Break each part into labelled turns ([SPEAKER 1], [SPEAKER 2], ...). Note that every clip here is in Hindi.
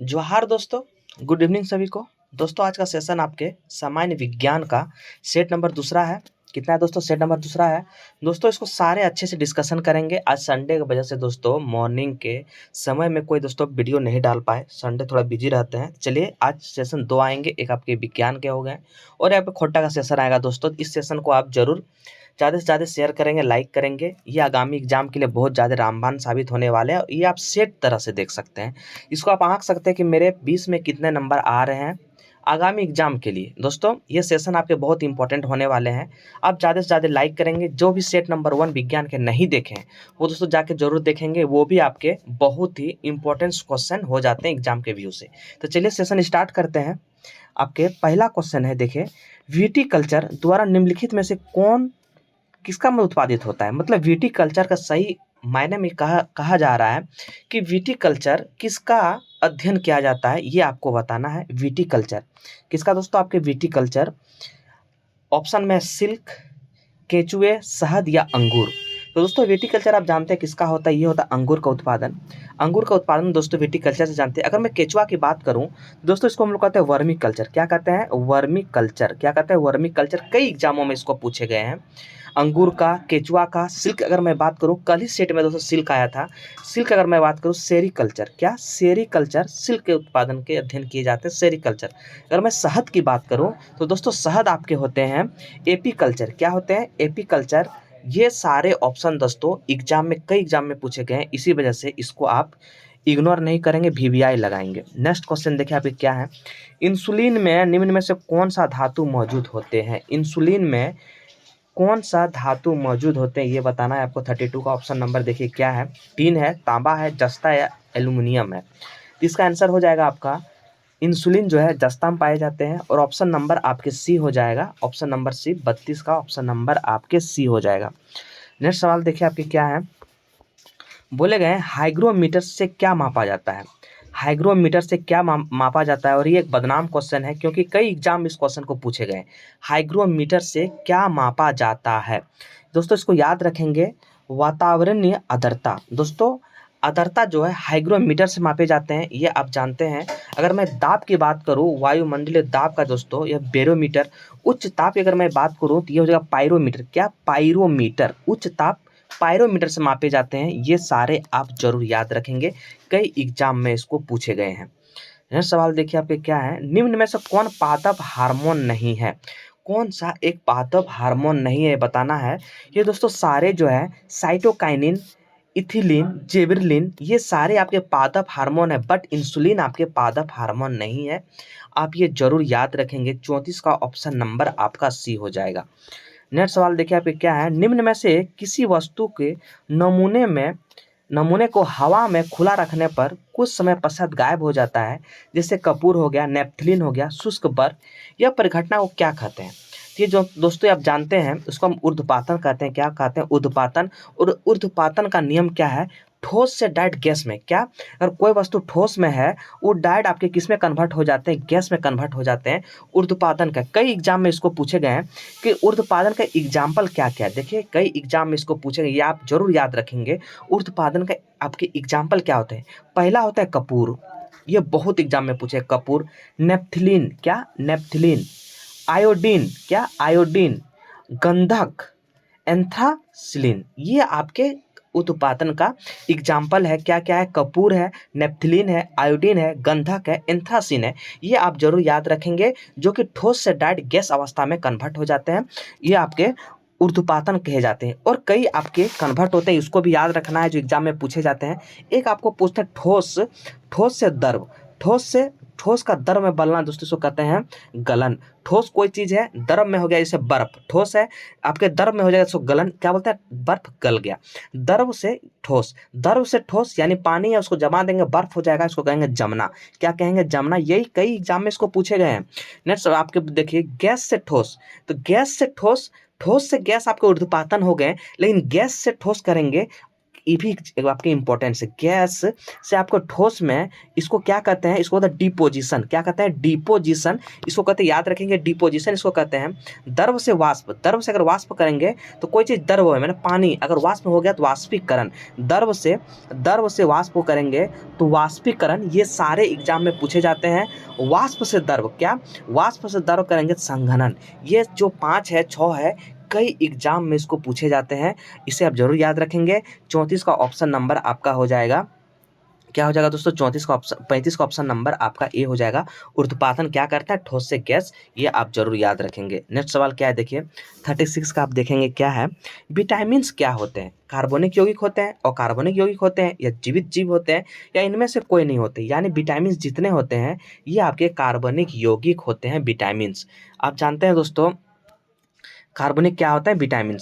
[SPEAKER 1] जोहार दोस्तों। गुड इवनिंग सभी को। दोस्तों आज का सेशन आपके सामान्य विज्ञान का सेट नंबर दूसरा है। कितना है दोस्तों? सेट नंबर दूसरा है। दोस्तों इसको सारे अच्छे से डिस्कशन करेंगे। आज संडे की वजह से दोस्तों मॉर्निंग के समय में कोई दोस्तों वीडियो नहीं डाल पाए, संडे थोड़ा बिजी रहते हैं। चलिए आज सेशन 2 आएंगे, एक आपके विज्ञान के हो गए और यहाँ पे खोटा का सेशन आएगा। दोस्तों इस सेशन को आप जरूर ज़्यादा से ज़्यादा शेयर करेंगे, लाइक करेंगे। ये आगामी एग्जाम के लिए बहुत ज़्यादा रामबाण साबित होने वाले हैं। ये आप सेट तरह से देख सकते हैं। इसको आप आंक सकते हैं कि मेरे 20 में कितने नंबर आ रहे हैं आगामी एग्जाम के लिए। दोस्तों ये सेशन आपके बहुत इंपॉर्टेंट होने वाले हैं। आप ज़्यादा से ज़्यादा लाइक करेंगे। जो भी सेट नंबर 1 विज्ञान के नहीं देखे हैं वो दोस्तों जाके जरूर देखेंगे। वो भी आपके बहुत ही इंपॉर्टेंट क्वेश्चन हो जाते हैं एग्जाम के व्यू से। तो चलिए सेशन स्टार्ट करते हैं। आपके पहला क्वेश्चन है, देखिए विटीकल्चर द्वारा निम्नलिखित में से कौन किसका में उत्पादित होता है। मतलब विटीकल्चर का सही मायने में कहा जा रहा है कि विटीकल्चर किसका अध्ययन किया जाता है, ये आपको बताना है। विटीकल्चर किसका दोस्तों? आपके विटीकल्चर ऑप्शन में सिल्क, केचुए, शहद या अंगूर। तो दोस्तों विटीकल्चर आप जानते हैं किसका होता है? ये होता है अंगूर का उत्पादन। अंगूर का उत्पादन दोस्तों विटीकल्चर से जानते हैं। अगर मैं केचुआ की बात करूं दोस्तों, इसको हम लोग कहते हैं वर्मी कल्चर। क्या कहते हैं? Vermi culture. क्या कहते हैं? Vermi culture. कई एग्जामों में इसको पूछे गए हैं। अंगूर का, केचुआ का, सिल्क अगर मैं बात करूं, कल ही सेट में दोस्तों सिल्क आया था। सिल्क अगर मैं बात करूं, सेरीकल्चर। क्या? सेरीकल्चर, सिल्क के उत्पादन के अध्ययन किए जाते हैं, सेरीकल्चर। अगर मैं शहद की बात करूं तो दोस्तों शहद आपके होते हैं एपीकल्चर। क्या होते हैं? एपीकल्चर। ये सारे ऑप्शन दोस्तों एग्जाम में, कई एग्जाम में पूछे गए हैं, इसी वजह से इसको आप इग्नोर नहीं करेंगे, वीवीआई लगाएंगे। नेक्स्ट क्वेश्चन देखिए आपके क्या है। इंसुलिन में निम्न में से कौन सा धातु मौजूद होते हैं? इंसुलिन में कौन सा धातु मौजूद होते हैं ये बताना है आपको। 32 का ऑप्शन नंबर देखिए क्या है। टीन है, तांबा है, जस्ता या एल्यूमिनियम है। तो इसका आंसर हो जाएगा आपका इंसुलिन जो है जस्ता में पाए जाते हैं। और ऑप्शन नंबर आपके सी हो जाएगा। ऑप्शन नंबर सी, 32 का ऑप्शन नंबर आपके सी हो जाएगा। नेक्स्ट सवाल देखिए आपके क्या है। बोले गए हाइग्रोमीटर से क्या मापा जाता है? हाइग्रोमीटर से क्या मापा जाता है? और ये एक बदनाम क्वेश्चन है क्योंकि कई एग्जाम इस क्वेश्चन को पूछे गए। हाइग्रोमीटर से क्या मापा जाता है? दोस्तों इसको याद रखेंगे, वातावरणीय आर्द्रता। दोस्तों आर्द्रता जो है हाइग्रोमीटर से मापे जाते हैं, ये आप जानते हैं। अगर मैं दाब की बात करूं, वायुमंडलीय दाब का दोस्तों यह बैरोमीटर। उच्च ताप की अगर मैं बात करूं तो ये हो जाएगा पायरोमीटर। क्या? पायरोमीटर। उच्च ताप पायरोमीटर से मापे जाते हैं। ये सारे आप जरूर याद रखेंगे, कई एग्जाम में इसको पूछे गए हैं। नेक्स्ट सवाल देखिए आपके क्या है। निम्न में से कौन पादप हार्मोन नहीं है? कौन सा एक पादप हार्मोन नहीं है बताना है। ये दोस्तों सारे जो है साइटोकाइनिन, इथिलीन, जेबरलिन, ये सारे आपके पादप हार्मोन है, बट इंसुलिन आपके पादप हार्मोन नहीं है। आप ये जरूर याद रखेंगे। 34 का ऑप्शन नंबर आपका सी हो जाएगा। नेक्स्ट सवाल देखिए आपके क्या है। निम्न में से किसी वस्तु के नमूने को हवा में खुला रखने पर कुछ समय पश्चात गायब हो जाता है, जैसे कपूर हो गया, नेपथलीन हो गया, शुष्क बर्फ। यह परिघटना को क्या कहते हैं? तो ये जो दोस्तों आप जानते हैं उसको हम ऊर्ध्वपातन कहते हैं। क्या कहते हैं? ऊर्ध्वपातन। और ऊर्ध्वपातन का नियम क्या है? ठोस से डायरेक्ट गैस में। क्या? अगर कोई वस्तु ठोस में है वो डायरेक्ट आपके किस में कन्वर्ट हो जाते हैं? गैस में कन्वर्ट हो जाते हैं। ऊर्ध्वपातन का कई एग्जाम में इसको पूछे गए हैं कि ऊर्ध्वपातन का एग्जाम्पल क्या क्या है। देखिए कई एग्जाम में इसको पूछे गए, ये आप जरूर याद रखेंगे। ऊर्ध्वपातन का आपके एग्जाम्पल क्या होते हैं? पहला होता है कपूर, ये बहुत एग्जाम में पूछे। कपूर। नेपथलीन। क्या? नेपथलीन। आयोडीन। क्या? आयोडीन। गंधक, एंथ्रासिलिन, ये आपके उत्पादन का एग्जाम्पल है। क्या क्या है? कपूर है, नेपथलीन है, आयोडीन है, गंधक है, एंथ्रासिन है। ये आप जरूर याद रखेंगे, जो कि ठोस से डायरेक्ट गैस अवस्था में कन्वर्ट हो जाते हैं। ये आपके ऊर्ध्वपातन कहे जाते हैं। और कई आपके कन्वर्ट होते हैं, इसको भी याद रखना है, जो एग्जाम में पूछे जाते हैं। एक आपको पूछते हैं ठोस, ठोस से द्रव, ठोस का द्रव में बलना दोस्तों इसको कहते हैं गलन। ठोस कोई चीज है, द्रव में हो गया जैसे बर्फ, ठोस है आपके द्रव में हो जाएगा इसको गलन। क्या बोलते हैं? बर्फ गल गया। द्रव से ठोस, द्रव से ठोस यानी पानी है, उसको जमा देंगे बर्फ हो जाएगा, इसको कहेंगे जमना। क्या कहेंगे? जमना। यही कई एग्जाम में इसको पूछे गए हैं। नेक्स्ट आपके देखिए गैस से ठोस। तो गैस से ठोस, ठोस से गैस आपके ऊर्ध्वपातन हो गए, लेकिन गैस से ठोस करेंगे ये भी आपके इंपॉर्टेंस है। गैस से आपको ठोस में इसको क्या कहते हैं, इसको कहते हैं डिपोजिशन। क्या कहते हैं, डिपोजिशन। इसको कहते हैं, याद रखेंगे, डिपोजिशन इसको कहते हैं। द्रव से वाष्प, द्रव से अगर वाष्प करेंगे तो कोई चीज़ द्रव है, मैंने पानी अगर वाष्प हो गया तो वाष्पीकरण। द्रव से वाष्प करेंगे तो वाष्पीकरण। ये सारे एग्जाम में पूछे जाते हैं। वाष्प से द्रव, क्या वाष्प से द्रव करेंगे संघनन। ये जो 5 है 6 है, कई एग्जाम में इसको पूछे जाते हैं, इसे आप जरूर याद रखेंगे। 34 का ऑप्शन नंबर आपका हो जाएगा, क्या हो जाएगा दोस्तों, 35 का ऑप्शन नंबर आपका ए हो जाएगा। ऊर्ध्वपातन क्या करता है, ठोस से गैस, ये आप जरूर याद रखेंगे। नेक्स्ट सवाल क्या है देखिए, 36 का आप देखेंगे क्या है, विटामिन क्या होते हैं, कार्बनिक यौगिक होते हैं, अकार्बनिक यौगिक होते हैं, या जीवित जीव होते हैं, या इनमें से कोई नहीं होते। यानी विटामिन जितने होते हैं ये आपके कार्बनिक यौगिक होते हैं, विटामिन। आप जानते हैं दोस्तों कार्बनिक क्या होता है, विटामिन।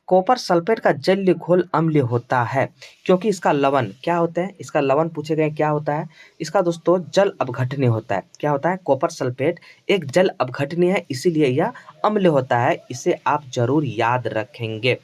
[SPEAKER 1] कॉपर सल्फेट का जलीय घोल अम्लीय होता है क्योंकि इसका लवण क्या होता है, इसका लवण पूछे गए क्या होता है, इसका दोस्तों जल अपघटनीय होता है। क्या होता है, कॉपर सल्फेट एक जल अपघटनीय है, इसीलिए यह अम्लीय होता है। इसे आप जरूर याद रखेंगे।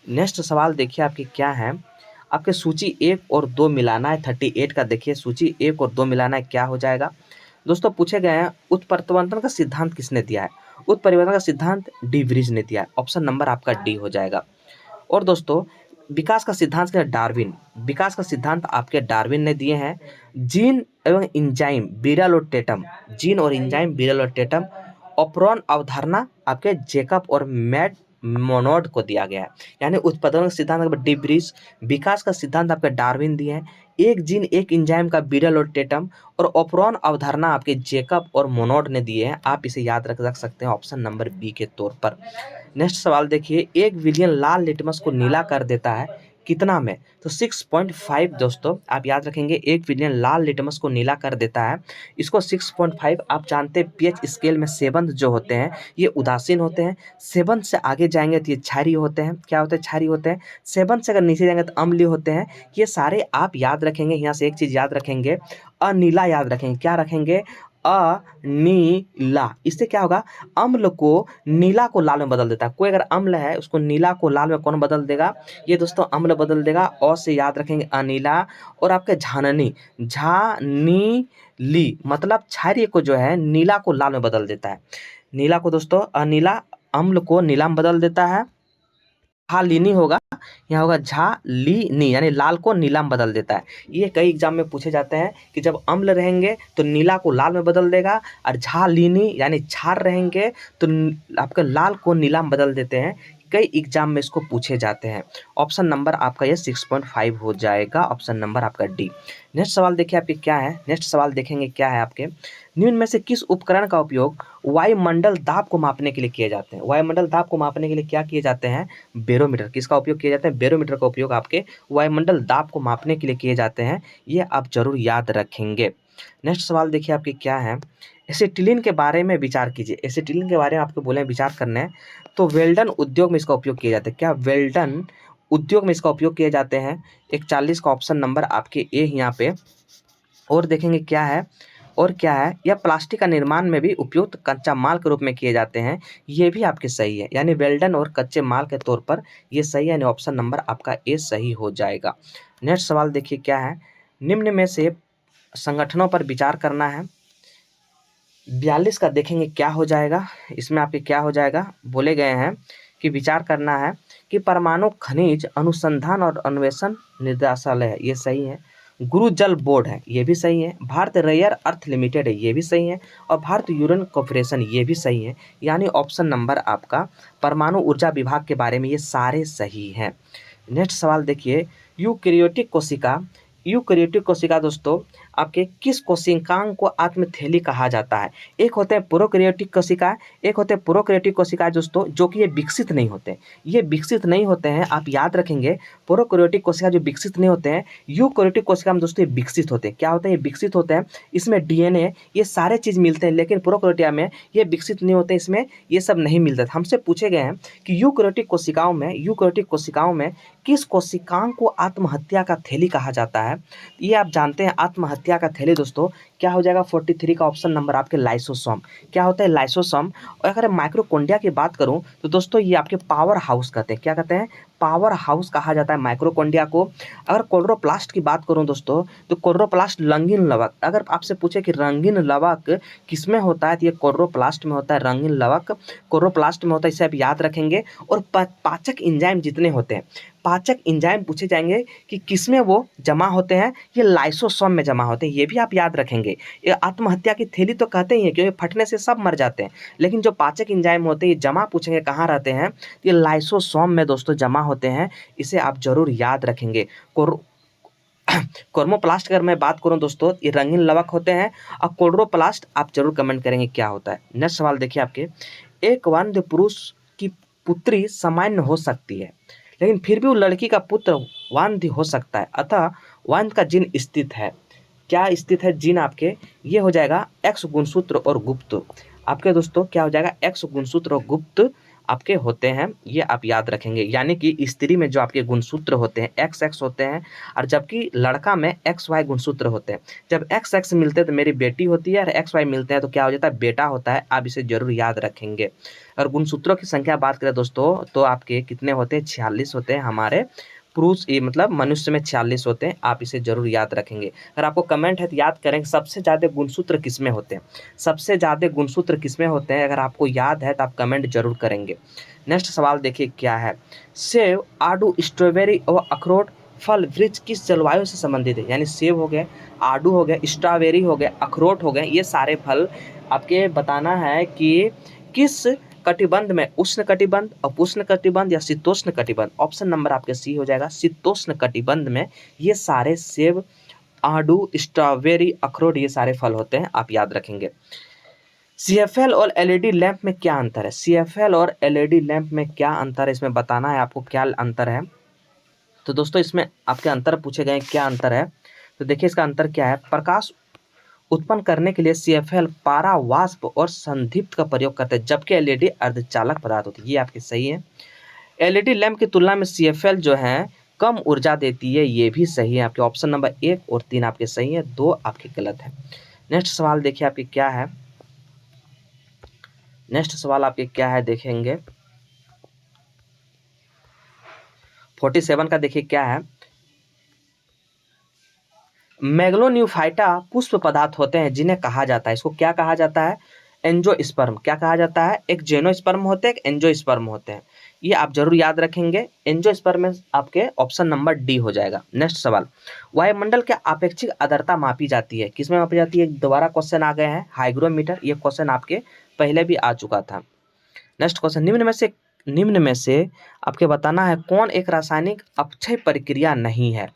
[SPEAKER 1] नेक्स्ट सवाल देखिए आपके क्या है, आपके सूची 1 और 2 मिलाना है। 38 का देखिए, सूची 1 और 2 मिलाना है, क्या हो जाएगा दोस्तों, पूछे गए हैं उत्परिवर्तन का सिद्धांत किसने दिया है। उत्परिवर्तन का सिद्धांत डी व्रीज ने दिया है, ऑप्शन नंबर आपका डी हो जाएगा। और दोस्तों विकास का सिद्धांत क्या है, डार्विन। विकास का सिद्धांत आपके डार्विन ने दिए हैं। जीन एवं इंजाइम बीरल और टेटम, जीन और इंजाइम बीरल और टेटम। ऑपरॉन अवधारणा आपके जेकब और मैट मोनोड को दिया गया है। यानी उत्पादन का सिद्धांत आपका डी व्रीज, विकास का सिद्धांत आपके डार्विन दिए हैं। एक जीन एक इंजाइम का बीरल और टेटम, और ऑपरॉन अवधारणा आपके जेकब और मोनोड ने दिए हैं। आप इसे याद रख सकते हैं ऑप्शन नंबर बी के तौर पर। नेक्स्ट सवाल देखिए, 1 बिलियन लाल लिटमस को नीला कर देता है कितना में, तो 6.5 दोस्तों आप याद रखेंगे, 1 बिलियन लाल लिटमस को नीला कर देता है। इसको 6.5 आप जानते हैं पीएच स्केल में 7 जो होते हैं ये उदासीन होते हैं, 7 से आगे जाएंगे तो ये क्षारीय होते हैं। क्या होते हैं, क्षारीय होते हैं। 7 से अगर नीचे जाएंगे तो अम्लीय होते हैं। ये सारे आप याद रखेंगे। यहाँ से एक चीज़ याद रखेंगे, अनीला याद रखेंगे। क्या रखेंगे, अनीला। इससे क्या होगा, अम्ल को नीला को लाल में बदल देता है। कोई अगर अम्ल है उसको नीला को लाल में कौन बदल देगा, ये दोस्तों अम्ल बदल देगा। और से याद रखेंगे अनीला। और आपके झाननी, झानीली मतलब क्षारीय को जो है नीला को लाल में बदल देता है। नीला को दोस्तों अनीला अम्ल को नीला में बदल देता है। झालिनी होगा, यहाँ होगा झालिनी, यानी लाल को नीला में बदल देता है। ये कई एग्जाम में पूछे जाते हैं कि जब अम्ल रहेंगे तो नीला को लाल में बदल देगा, और झालिनी यानी क्षार रहेंगे तो आपके लाल को नीला में बदल देते हैं। कई एग्जाम में इसको पूछे जाते हैं। ऑप्शन नंबर आपका ये 6.5 हो जाएगा, ऑप्शन नंबर आपका डी। नेक्स्ट सवाल देखिए आपके क्या है, नेक्स्ट सवाल देखेंगे क्या है आपके, निम्न में से किस उपकरण का उपयोग वायुमंडल दाब को मापने के लिए किए जाते हैं। वायुमंडल दाब को मापने के लिए क्या किए जाते हैं, बैरोमीटर। किसका उपयोग किए जाते हैं, बैरोमीटर का उपयोग आपके वायुमंडल दाब को मापने के लिए किए जाते हैं। ये आप जरूर याद रखेंगे। नेक्स्ट सवाल देखिए आपके क्या है, एसिटिलीन के बारे में विचार कीजिए। एसिटिलीन के बारे में आपको बोले विचार करने हैं, तो वेल्डन उद्योग में इसका उपयोग किया जाता है। क्या वेल्डन उद्योग में इसका उपयोग किए जाते हैं। 41 का ऑप्शन नंबर आपके ए यहाँ पे। और देखेंगे क्या है, और क्या है, यह प्लास्टिक का निर्माण में भी उपयुक्त कच्चा माल के रूप में किए जाते हैं। ये भी आपके सही है, यानी वेल्डन और कच्चे माल के तौर पर ये सही है, यानी ऑप्शन नंबर आपका ए सही हो जाएगा। नेक्स्ट सवाल देखिए क्या है, निम्न में से संगठनों पर विचार करना है। 42 का देखेंगे क्या हो जाएगा, इसमें आपके क्या हो जाएगा, बोले गए हैं कि विचार करना है कि परमाणु खनिज अनुसंधान और अन्वेषण निर्देशालय है, ये सही है। गुरु जल बोर्ड है, ये भी सही है। भारत रेयर अर्थ लिमिटेड है, ये भी सही है। और भारत यूरेन कॉर्पोरेशन, ये भी सही है। यानी ऑप्शन नंबर आपका परमाणु ऊर्जा विभाग के बारे में ये सारे सही हैं। नेक्स्ट सवाल देखिए, यूकैरियोटिक कोशिका, यूकैरियोटिक कोशिका दोस्तों आपके किस कोशिकांग को आत्मथैली कहा जाता है। एक होते हैं प्रोकैरियोटिक कोशिका, एक होते हैं प्रोकैरियोटिक कोशिका दोस्तों जो कि ये विकसित नहीं होते, ये विकसित नहीं होते हैं। आप याद रखेंगे प्रोकैरियोटिक कोशिका जो विकसित नहीं होते हैं, यूकैरियोटिक कोशिका में दोस्तों ये विकसित होते हैं। क्या होते हैं, ये विकसित होते हैं। इसमें डीएनए ये सारे चीज़ मिलते हैं, लेकिन प्रोकैरियोटिक में ये विकसित नहीं होते, इसमें ये सब नहीं मिलता। हमसे पूछे गए हैं कि यूकैरियोटिक कोशिकाओं में किस कोशिकांग को आत्महत्या का थैली कहा जाता है। ये आप जानते हैं आत्महत्या का थैली दोस्तों क्या हो जाएगा, 43 का ऑप्शन नंबर आपके लाइसोसोम। क्या होता है, लाइसोसोम। और अगर माइक्रोकोंडिया की बात करूं तो दोस्तों ये आपके पावर हाउस कहते हैं। क्या कहते हैं, पावर हाउस कहा जाता है माइक्रोकॉन्ड्रिया को। अगर क्लोरोप्लास्ट की बात करूं दोस्तों, तो क्लोरोप्लास्ट रंगीन लवक, अगर आपसे पूछे कि रंगीन लवक किसमें होता है तो ये क्लोरोप्लास्ट में होता है। रंगीन लवक क्लोरोप्लास्ट में होता है, इसे आप याद रखेंगे। और पाचक एंजाइम जितने होते हैं, पाचक एंजाइम पूछे जाएंगे कि किसमें वो जमा होते हैं, ये लाइसोसोम में जमा होते हैं, ये भी आप याद रखेंगे। ये आत्महत्या की थैली तो कहते ही हैं क्योंकि फटने से सब मर जाते हैं, लेकिन जो पाचक एंजाइम होते हैं ये जमा पूछेंगे कहाँ रहते हैं, ये लाइसोसोम में दोस्तों जमा होते हैं, इसे आप जरूर याद रखेंगे। क्रोमोप्लास्ट अगर मैं बात करूं दोस्तों, ये रंगीन लवक होते हैं। और क्लोरोप्लास्ट आप जरूर कमेंट करेंगे क्या होता है। नेक्स्ट सवाल देखिए आपके, एक वंध्य पुरुष की पुत्री सामान्य हो सकती है, लेकिन फिर भी वो लड़की का पुत्र वंध्य हो सकता है, अतः वंध्य का जीन स्थित है। क्या स्थित है जीन आपके, ये हो जाएगा एक्स गुणसूत्र और गुप्त। आपके दोस्तों क्या हो जाएगा, एक्स गुणसूत्र और गुप्त आपके होते हैं, ये आप याद रखेंगे। यानी कि स्त्री में जो आपके गुणसूत्र होते हैं एक्स एक्स होते हैं, और जबकि लड़का में एक्स वाई गुणसूत्र होते हैं। जब एक्स एक्स मिलते हैं तो मेरी बेटी होती है, और एक्स वाई मिलते हैं तो क्या हो जाता है, बेटा होता है। आप इसे जरूर याद रखेंगे। और गुणसूत्रों की संख्या बात करें दोस्तों, तो आपके कितने होते हैं, 46 होते हैं। हमारे पुरुष ये मतलब मनुष्य में 46 होते हैं, आप इसे जरूर याद रखेंगे। अगर आपको कमेंट है तो याद करेंगे सबसे ज़्यादा गुणसूत्र किसमें होते हैं, सबसे ज़्यादा गुणसूत्र किसमें होते हैं, अगर आपको याद है तो आप कमेंट जरूर करेंगे। नेक्स्ट सवाल देखिए क्या है, सेब, आड़ू, स्ट्रॉबेरी और अखरोट फल वृक्ष किस जलवायु से संबंधित है। यानी सेब हो गए, आड़ू हो गए, स्ट्रॉबेरी हो गए, अखरोट हो गए, ये सारे फल आपके बताना है कि किस कटिबंध में, उष्ण कटिबंध, उपोष्ण कटिबंध या शीतोष्ण कटिबंध। ऑप्शन नंबर आपके सी हो जाएगा, शीतोष्ण कटिबंध में ये सारे सेब, आड़ू, स्ट्रॉबेरी, अखरोट ये सारे फल होते हैं, आप याद रखेंगे। CFL और LED लैंप में क्या अंतर है, CFL और LED लैंप में क्या अंतर है, इसमें बताना है आपको क्या अंतर है। तो दोस्तों इसमें आपके अंतर पूछे गए क्या अंतर है, तो देखिए इसका अंतर क्या है। प्रकाश उत्पन्न करने के लिए CFL पारा वाष्प और संदीप्त का प्रयोग करते हैं, जबकि LED अर्धचालक पदार्थ होती है, ये आपके सही है। LED लैंप की तुलना में CFL जो है कम ऊर्जा देती है, ये भी सही है। आपके ऑप्शन नंबर 1 और 3 आपके सही है, 2 आपके गलत है। नेक्स्ट सवाल देखिए आपके क्या है, नेक्स्ट सवाल आपके क्या है देखेंगे 47 का देखिए क्या है, मैग्लोन्यूफाइटा पुष्प पदार्थ होते हैं जिन्हें कहा जाता है, इसको क्या कहा जाता है, एंजियोस्पर्म। क्या कहा जाता है, एक जेनोस्पर्म होते हैं, एक एंजियोस्पर्म होते हैं, ये आप जरूर याद रखेंगे। एंजियोस्पर्म में आपके ऑप्शन नंबर डी हो जाएगा। नेक्स्ट सवाल, वायुमंडल के आपेक्षिक आर्द्रता मापी जाती है, किसमें मापी जाती है, दोबारा क्वेश्चन आ गए हैं, हाइग्रोमीटर। ये क्वेश्चन आपके पहले भी आ चुका था। नेक्स्ट क्वेश्चन, निम्न में से आपके बताना है कौन एक रासायनिक अपक्षय प्रक्रिया नहीं है,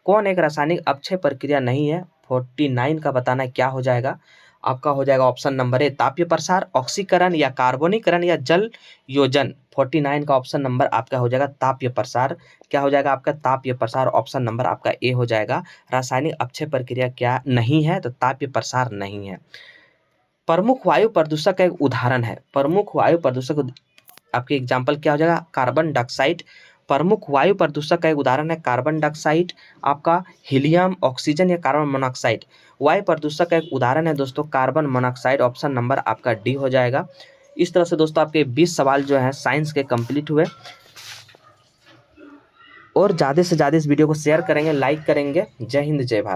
[SPEAKER 1] कौन एक रासायनिक अपक्षय प्रक्रिया नहीं है। 49 का बताना है क्या हो जाएगा, आपका हो जाएगा ऑप्शन नंबर ए तापीय प्रसार, ऑक्सीकरण या कार्बोनीकरण या जल योजन। 49 का ऑप्शन नंबर आपका हो जाएगा तापीय प्रसार। क्या हो जाएगा आपका, तापीय प्रसार, ऑप्शन नंबर आपका ए हो जाएगा। रासायनिक अपक्षय प्रक्रिया क्या नहीं है, तो तापीय प्रसार नहीं है। प्रमुख वायु प्रदूषक का एक उदाहरण है, प्रमुख वायु प्रदूषक आपके एग्जाम्पल क्या हो जाएगा, कार्बन डाइऑक्साइड। प्रमुख वायु प्रदूषक का एक उदाहरण है कार्बन डाइऑक्साइड, आपका हीलियम, ऑक्सीजन या कार्बन मोनोऑक्साइड। वायु प्रदूषक का एक उदाहरण है दोस्तों कार्बन मोनोऑक्साइड, ऑप्शन नंबर आपका डी हो जाएगा। इस तरह से दोस्तों आपके 20 सवाल जो है साइंस के कंप्लीट हुए। और ज़्यादा से ज़्यादा इस वीडियो को शेयर करेंगे, लाइक करेंगे। जय हिंद, जय भारत।